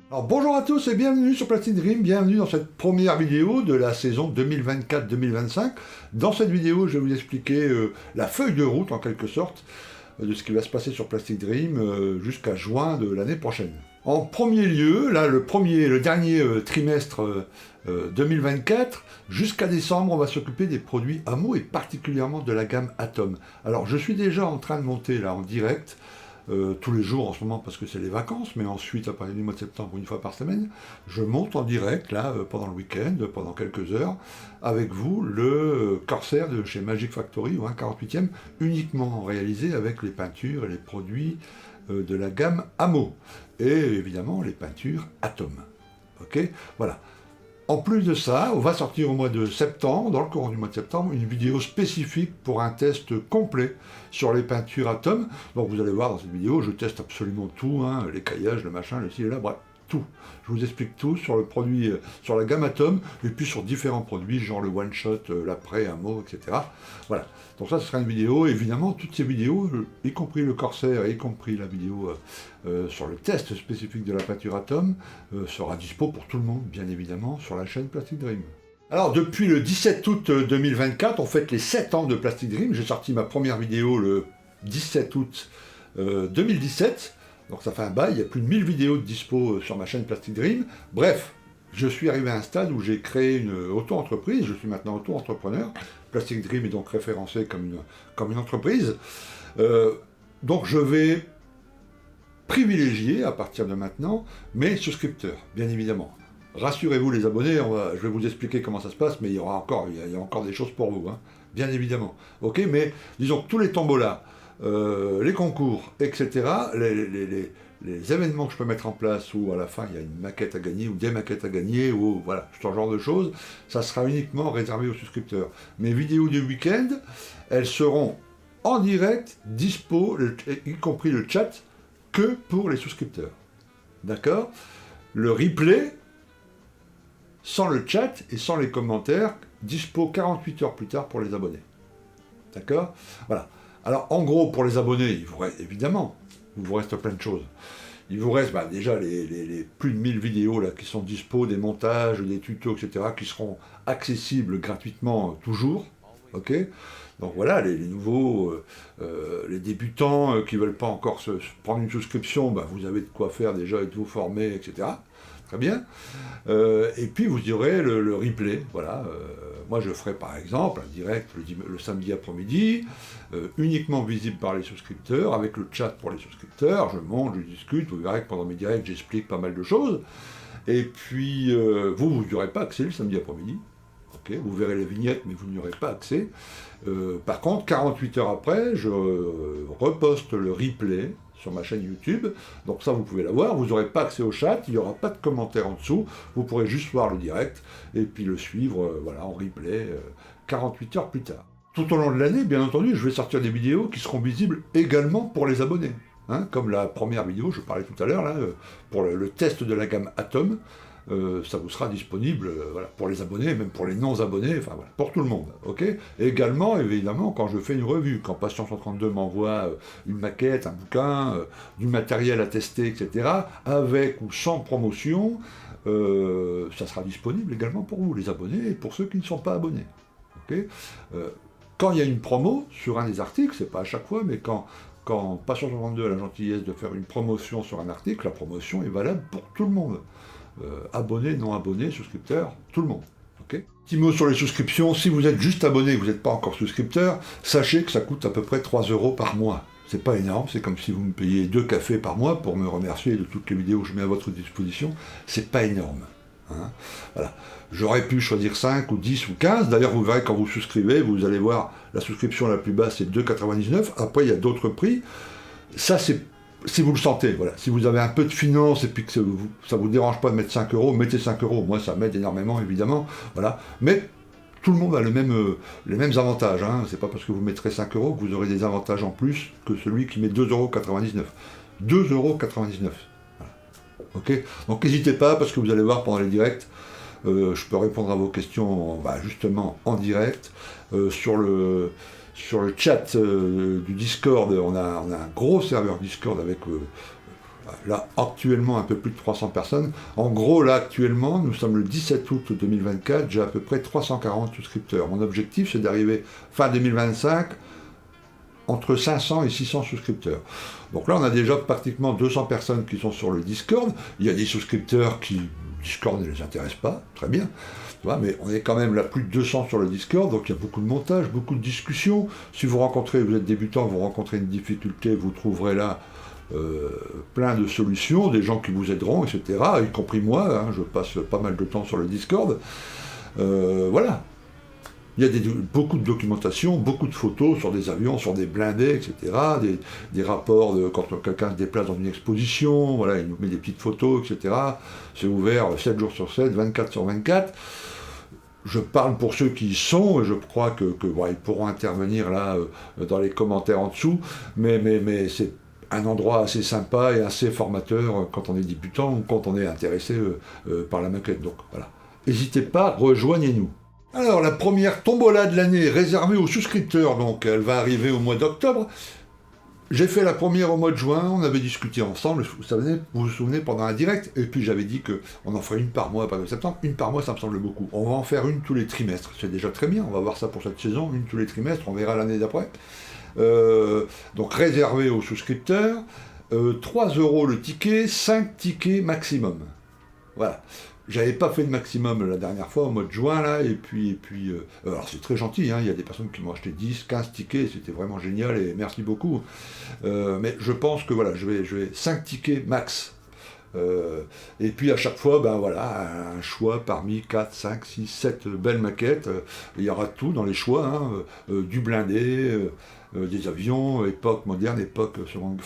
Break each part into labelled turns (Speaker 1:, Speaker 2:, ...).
Speaker 1: Alors bonjour à tous et bienvenue sur Plastic Dream, bienvenue dans cette première vidéo de la saison 2024-2025. Dans cette vidéo, je vais vous expliquer la feuille de route en quelque sorte de ce qui va se passer sur Plastic Dream jusqu'à juin de l'année prochaine. En premier lieu, là le dernier trimestre 2024, jusqu'à décembre, on va s'occuper des produits Hamo et particulièrement de la gamme Atom. Alors je suis déjà en train de monter là en direct, tous les jours en ce moment parce que c'est les vacances, mais ensuite à partir du mois de septembre, une fois par semaine, je monte en direct là pendant le week-end, pendant quelques heures, avec vous le Corsair de chez Magic Factory, ou 1/48e, uniquement réalisé avec les peintures et les produits de la gamme Hamo, et évidemment les peintures Atom. Ok, voilà. En plus de ça, on va sortir au mois de septembre, dans le courant du mois de septembre, une vidéo spécifique pour un test complet sur les peintures Atom. Donc vous allez voir dans cette vidéo, je teste absolument tout, hein, les caillages, le machin, le ci et là, bref, tout. Je vous explique tout sur le produit, sur la gamme Atom, et puis sur différents produits, genre le One Shot, l'après, Hamo, etc. Voilà. Donc ça, ce sera une vidéo, évidemment, toutes ces vidéos, y compris le Corsair, y compris la vidéo sur le test spécifique de la peinture Atom, sera dispo pour tout le monde, bien évidemment, sur la chaîne Plastic Dream. Alors, depuis le 17 août 2024, on fête les 7 ans de Plastic Dream. J'ai sorti ma première vidéo le 17 août 2017. Donc ça fait un bail, il y a plus de 1000 vidéos de dispo sur ma chaîne Plastic Dream. Bref, je suis arrivé à un stade où j'ai créé une auto-entreprise, je suis maintenant auto-entrepreneur. Plastic Dream est donc référencé comme une entreprise. Donc je vais privilégier à partir de maintenant mes souscripteurs, bien évidemment. Rassurez-vous les abonnés, je vais vous expliquer comment ça se passe, mais il y a encore des choses pour vous, hein, bien évidemment. Ok, mais disons que tous les tombolas, les concours, etc., les événements que je peux mettre en place, où à la fin il y a une maquette à gagner, ou des maquettes à gagner, ou voilà, ce genre de choses, ça sera uniquement réservé aux souscripteurs. Mes vidéos du week-end, elles seront en direct, dispo, y compris le chat, que pour les souscripteurs. D'accord? Le replay, sans le chat et sans les commentaires, dispo 48 heures plus tard pour les abonnés. D'accord? Voilà. Alors, en gros, pour les abonnés, évidemment, il vous reste plein de choses. Il vous reste déjà les plus de 1000 vidéos là, qui sont dispo, des montages, des tutos, etc., qui seront accessibles gratuitement toujours. Ok? Donc voilà, les nouveaux, les débutants qui ne veulent pas encore se prendre une souscription, vous avez de quoi faire déjà et de vous former, etc. Très bien. Et puis vous aurez le replay. Voilà. Moi je ferai par exemple un direct le samedi après-midi, uniquement visible par les souscripteurs, avec le chat pour les souscripteurs. Je monte, je discute. Vous verrez que pendant mes directs j'explique pas mal de choses. Et puis vous n'aurez pas accès le samedi après-midi. Okay, vous verrez les vignettes, mais vous n'y aurez pas accès. Par contre, 48 heures après, je reposte le replay sur ma chaîne YouTube. Donc ça, vous pouvez la voir. Vous n'aurez pas accès au chat, il n'y aura pas de commentaires en dessous. Vous pourrez juste voir le direct et puis le suivre voilà, en replay 48 heures plus tard. Tout au long de l'année, bien entendu, je vais sortir des vidéos qui seront visibles également pour les abonnés. Hein, comme la première vidéo, je parlais tout à l'heure, là, pour le test de la gamme Atom. Ça vous sera disponible voilà, pour les abonnés, même pour les non-abonnés, enfin voilà, pour tout le monde. Okay, et également, évidemment, quand je fais une revue, quand Patient 132 m'envoie une maquette, un bouquin, du matériel à tester, etc., avec ou sans promotion, ça sera disponible également pour vous, les abonnés, et pour ceux qui ne sont pas abonnés. Okay, quand il y a une promo sur un des articles, c'est pas à chaque fois, mais quand Patient 132 a la gentillesse de faire une promotion sur un article, la promotion est valable pour tout le monde. Abonnés, non abonnés, souscripteurs, tout le monde. Okay, petit mot sur les souscriptions, si vous êtes juste abonné et que vous n'êtes pas encore souscripteur, sachez que ça coûte à peu près 3 € par mois. C'est pas énorme, c'est comme si vous me payiez 2 cafés par mois pour me remercier de toutes les vidéos que je mets à votre disposition. C'est pas énorme. Hein, voilà. J'aurais pu choisir 5 ou 10 ou 15, d'ailleurs vous verrez quand vous souscrivez, vous allez voir la souscription la plus basse c'est 2,99, après il y a d'autres prix. Ça c'est si vous le sentez, voilà. Si vous avez un peu de finance et puis que ça vous dérange pas de mettre 5 €, mettez 5 €. Moi, ça m'aide énormément, évidemment. Voilà. Mais tout le monde a les mêmes avantages. Hein. C'est pas parce que vous mettrez 5 € que vous aurez des avantages en plus que celui qui met 2,99 €. 2,99 €. Voilà. Ok. Donc n'hésitez pas, parce que vous allez voir pendant les directs, je peux répondre à vos questions justement en direct sur le chat du Discord. On a un gros serveur Discord avec Là, actuellement, un peu plus de 300 personnes. En gros, là, actuellement, nous sommes le 17 août 2024, j'ai à peu près 340 souscripteurs. Mon objectif, c'est d'arriver fin 2025 entre 500 et 600 souscripteurs. Donc là, on a déjà pratiquement 200 personnes qui sont sur le Discord. Il y a des souscripteurs qui, Discord ne les intéresse pas, très bien. Tu vois, mais on est quand même là plus de 200 sur le Discord, donc il y a beaucoup de montage, beaucoup de discussions. Si vous êtes débutant, vous rencontrez une difficulté, vous trouverez là plein de solutions, des gens qui vous aideront, etc., y compris moi, hein, je passe pas mal de temps sur le Discord. Voilà. Il y a beaucoup de documentation, beaucoup de photos sur des avions, sur des blindés, etc., des rapports de quand quelqu'un se déplace dans une exposition, voilà, il nous met des petites photos, etc. C'est ouvert 7 jours sur 7, 24 sur 24. Je parle pour ceux qui y sont, et je crois que bon, ils pourront intervenir là dans les commentaires en dessous, mais c'est un endroit assez sympa et assez formateur quand on est débutant ou quand on est intéressé par la maquette. Donc voilà. N'hésitez pas, rejoignez-nous. Alors la première tombola de l'année réservée aux souscripteurs, donc elle va arriver au mois d'octobre. J'ai fait la première au mois de juin, on avait discuté ensemble, vous vous souvenez, pendant un direct, et puis j'avais dit qu'on en ferait une par mois à partir de septembre. Une par mois, ça me semble beaucoup. On va en faire une tous les trimestres, c'est déjà très bien, on va voir ça pour cette saison, une tous les trimestres, on verra l'année d'après. Donc réservé aux souscripteurs, 3 € le ticket, 5 tickets maximum. Voilà. J'avais pas fait de maximum la dernière fois, au mois de juin, là, et puis alors c'est très gentil, hein, il y a des personnes qui m'ont acheté 10, 15 tickets, c'était vraiment génial, et merci beaucoup. Mais je pense que voilà, je vais 5 tickets max. Et puis à chaque fois, ben voilà, un choix parmi 4, 5, 6, 7 belles maquettes. Il y aura tout dans les choix, hein, du blindé, des avions, époque moderne, époque seconde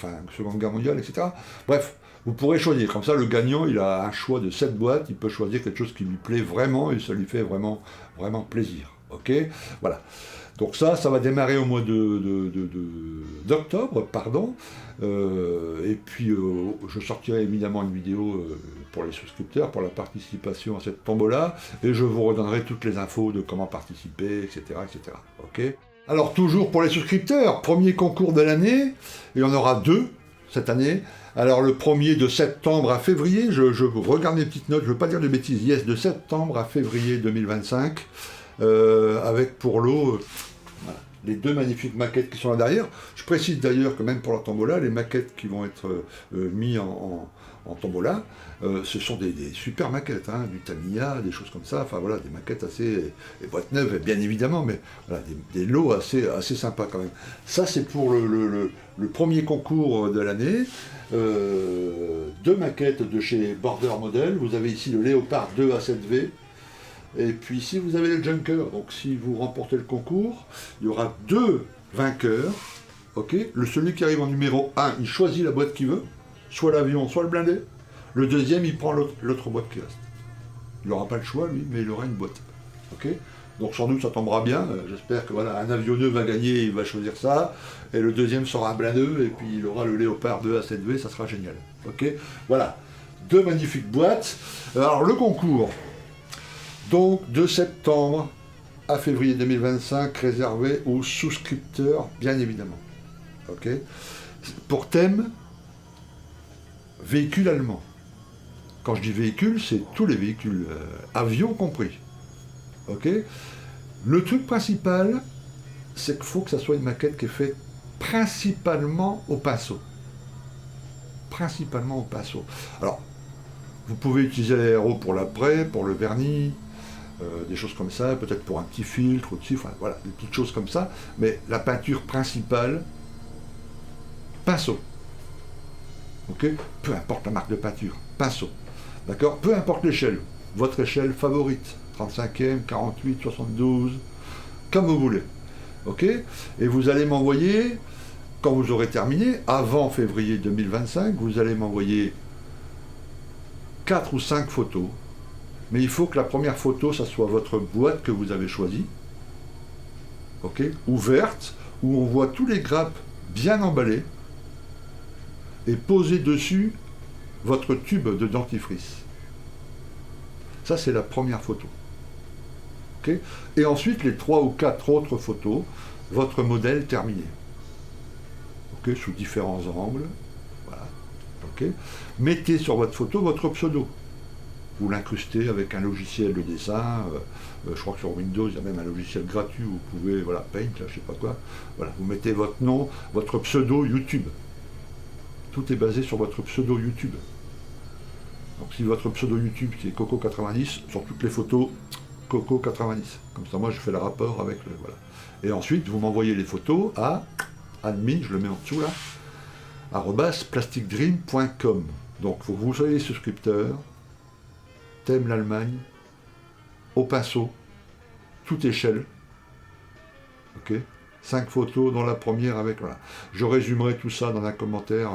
Speaker 1: guerre mondiale, etc. Bref. Vous pourrez choisir, comme ça le gagnant il a un choix de 7 boîtes, il peut choisir quelque chose qui lui plaît vraiment et ça lui fait vraiment, vraiment plaisir. Ok, voilà. Donc ça va démarrer au mois d'octobre, pardon. Et puis je sortirai évidemment une vidéo pour les souscripteurs, pour la participation à cette tombola, et je vous redonnerai toutes les infos de comment participer, etc. etc. Ok. Alors toujours pour les souscripteurs, premier concours de l'année, il y en aura 2 cette année. Alors le premier de septembre à février, je regarde mes petites notes, je ne veux pas dire de bêtises, yes, de septembre à février 2025, avec pour lot voilà, les 2 magnifiques maquettes qui sont là derrière. Je précise d'ailleurs que même pour la tombola, les maquettes qui vont être mises en tombola, ce sont des super maquettes, hein, du Tamiya, des choses comme ça, enfin voilà, des maquettes assez, des boîtes neuves bien évidemment, mais voilà, des lots assez sympas quand même. Ça c'est pour le premier concours de l'année. 2 maquettes de chez Border Model, vous avez ici le Léopard 2 A7V, et puis ici vous avez le Junker, donc si vous remportez le concours, il y aura 2 vainqueurs, ok, celui qui arrive en numéro 1, il choisit la boîte qu'il veut, soit l'avion, soit le blindé, le deuxième il prend l'autre boîte qui reste. Il n'aura pas le choix lui, mais il aura une boîte, ok. Donc sans doute ça tombera bien, j'espère que voilà, un avionneux va gagner, il va choisir ça, et le deuxième sera un blindeux, et puis il aura le Léopard 2 A7V, ça sera génial. Ok, voilà, 2 magnifiques boîtes. Alors le concours, donc de septembre à février 2025, réservé aux souscripteurs, bien évidemment. Ok, pour thème, véhicule allemand. Quand je dis véhicule, c'est tous les véhicules, avions compris. Ok. Le truc principal, c'est qu'il faut que ça soit une maquette qui est faite principalement au pinceau. Principalement au pinceau. Alors, vous pouvez utiliser l'aéro pour l'après, pour le vernis, des choses comme ça, peut-être pour un petit filtre au-dessus, enfin voilà, des petites choses comme ça, mais la peinture principale, pinceau. Ok. Peu importe la marque de peinture, pinceau. D'accord. Peu importe l'échelle, votre échelle favorite. 35e, 48, 72, comme vous voulez. Ok. Et vous allez m'envoyer, quand vous aurez terminé, avant février 2025, vous allez m'envoyer 4 ou 5 photos. Mais il faut que la première photo, ça soit votre boîte que vous avez choisie. Ok. Ouverte, où on voit tous les grappes bien emballés. Et poser dessus votre tube de dentifrice. Ça, c'est la première photo. Okay. Et ensuite, les 3 ou 4 autres photos, votre modèle terminé. Okay, sous différents angles. Voilà. ok. Mettez sur votre photo votre pseudo. Vous l'incrustez avec un logiciel de dessin. Je crois que sur Windows, il y a même un logiciel gratuit où vous pouvez, voilà, Paint, là, je sais pas quoi. Voilà, vous mettez votre nom, votre pseudo YouTube. Tout est basé sur votre pseudo YouTube. Donc si votre pseudo YouTube c'est Coco90, sur toutes les photos, Coco90. Comme ça, moi, je fais le rapport avec le... Voilà. Et ensuite, vous m'envoyez les photos à admin, je le mets en dessous là, @plasticdream.com. Donc, il faut que vous soyez souscripteur, thème l'Allemagne, au pinceau, toute échelle, ok, 5 photos dans la première avec, voilà. Je résumerai tout ça dans un commentaire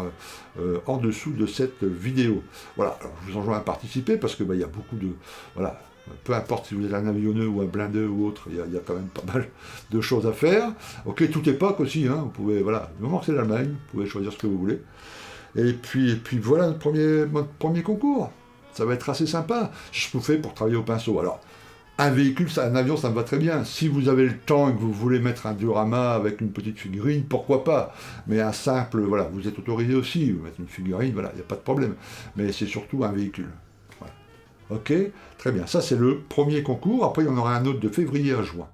Speaker 1: en dessous de cette vidéo. Voilà, alors, je vous enjoins à participer parce que il y a beaucoup de, voilà, peu importe si vous êtes un avionneux ou un blindeux ou autre, il y a quand même pas mal de choses à faire. Ok, toute époque aussi, hein, vous pouvez, voilà, du moment que c'est l'Allemagne, vous pouvez choisir ce que vous voulez. Et puis voilà notre premier concours. Ça va être assez sympa. Je vous fais pour travailler au pinceau. Alors, un véhicule, un avion, ça me va très bien. Si vous avez le temps et que vous voulez mettre un diorama avec une petite figurine, pourquoi pas. Mais un simple, voilà, vous êtes autorisé aussi, vous mettez une figurine, voilà, il n'y a pas de problème. Mais c'est surtout un véhicule. Voilà. Ok, très bien. Ça, c'est le premier concours. Après, il y en aura un autre de février à juin.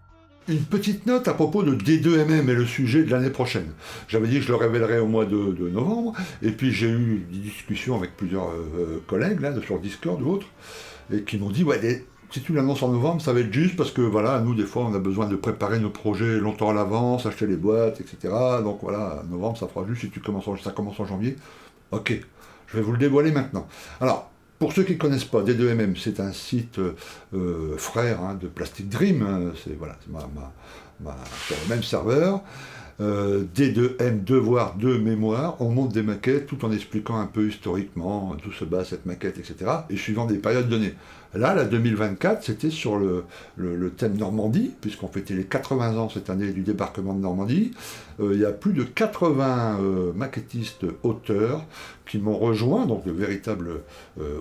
Speaker 1: Une petite note à propos de D2MM et le sujet de l'année prochaine. J'avais dit que je le révélerai au mois de novembre, et puis j'ai eu des discussions avec plusieurs collègues, là, sur Discord ou autres, et qui m'ont dit, ouais, si tu l'annonces en novembre, ça va être juste, parce que voilà, nous, des fois, on a besoin de préparer nos projets longtemps à l'avance, acheter les boîtes, etc. Donc voilà, novembre, ça fera juste, si ça commence en janvier. Ok, je vais vous le dévoiler maintenant. Alors, pour ceux qui ne connaissent pas, D2MM, c'est un site frère hein, de Plastic Dream, hein, c'est voilà, sur le même serveur. D2M, devoir de mémoire, on monte des maquettes tout en expliquant un peu historiquement d'où se bat cette maquette, etc. et suivant des périodes données. Là, la 2024, c'était sur le thème Normandie, puisqu'on fêtait les 80 ans cette année du débarquement de Normandie. Il y a plus de 80 maquettistes auteurs qui m'ont rejoint, donc de véritables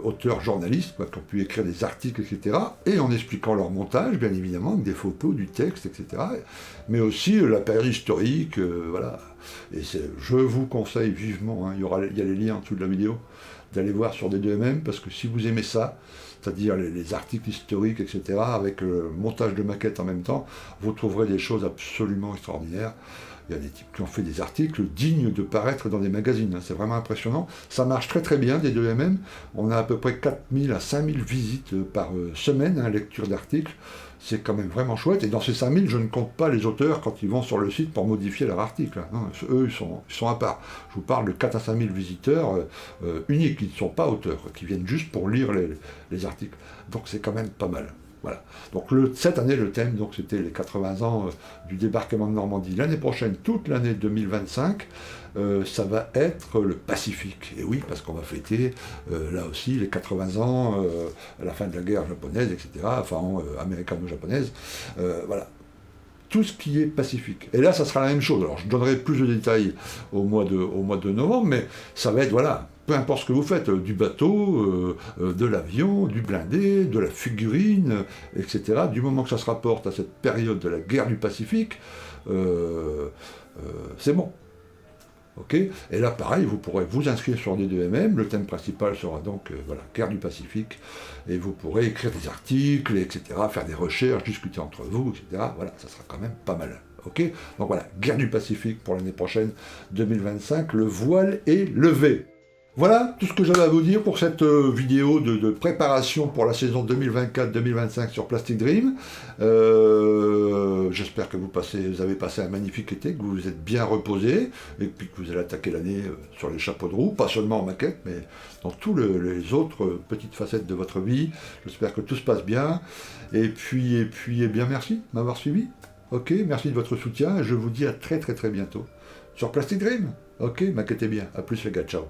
Speaker 1: auteurs journalistes, qui ont pu écrire des articles, etc. et en expliquant leur montage, bien évidemment, avec des photos, du texte, etc. mais aussi la période historique, voilà. Et je vous conseille vivement, hein, il y a les liens en dessous de la vidéo, d'aller voir sur D2MM, parce que si vous aimez ça, c'est-à-dire les articles historiques, etc., avec le montage de maquettes en même temps, vous trouverez des choses absolument extraordinaires. Il y a des types qui ont fait des articles dignes de paraître dans des magazines, hein. C'est vraiment impressionnant. Ça marche très très bien, D2MM. On a à peu près 4000 à 5000 visites par semaine, hein, lecture d'articles. C'est quand même vraiment chouette. Et dans ces 5000, je ne compte pas les auteurs quand ils vont sur le site pour modifier leur article. Non, eux, ils sont à part. Je vous parle de 4 à 5000 visiteurs uniques, qui ne sont pas auteurs, qui viennent juste pour lire les articles. Donc c'est quand même pas mal. Voilà. Donc cette année, le thème, donc, c'était les 80 ans du débarquement de Normandie. L'année prochaine, toute l'année 2025, ça va être le Pacifique. Et oui, parce qu'on va fêter, là aussi, les 80 ans, à la fin de la guerre japonaise, etc., enfin, américano-japonaise, voilà. Tout ce qui est Pacifique. Et là, ça sera la même chose. Alors, je donnerai plus de détails au mois de novembre, mais ça va être, voilà, peu importe ce que vous faites, du bateau, de l'avion, du blindé, de la figurine, etc. Du moment que ça se rapporte à cette période de la guerre du Pacifique, c'est bon. Ok, et là, pareil, vous pourrez vous inscrire sur D2MM, le thème principal sera donc, voilà, guerre du Pacifique, et vous pourrez écrire des articles, etc., faire des recherches, discuter entre vous, etc., voilà, ça sera quand même pas mal. Ok, donc voilà, guerre du Pacifique pour l'année prochaine, 2025, le voile est levé. Voilà tout ce que j'avais à vous dire pour cette vidéo de préparation pour la saison 2024-2025 sur Plastic Dream. J'espère que vous avez passé un magnifique été, que vous vous êtes bien reposé, et puis que vous allez attaquer l'année sur les chapeaux de roue, pas seulement en maquette, mais dans tous les autres petites facettes de votre vie. J'espère que tout se passe bien. Et puis eh bien, merci de m'avoir suivi. Ok, merci de votre soutien, et je vous dis à très très très bientôt sur Plastic Dream. Ok, maquettez bien. À plus les gars, ciao.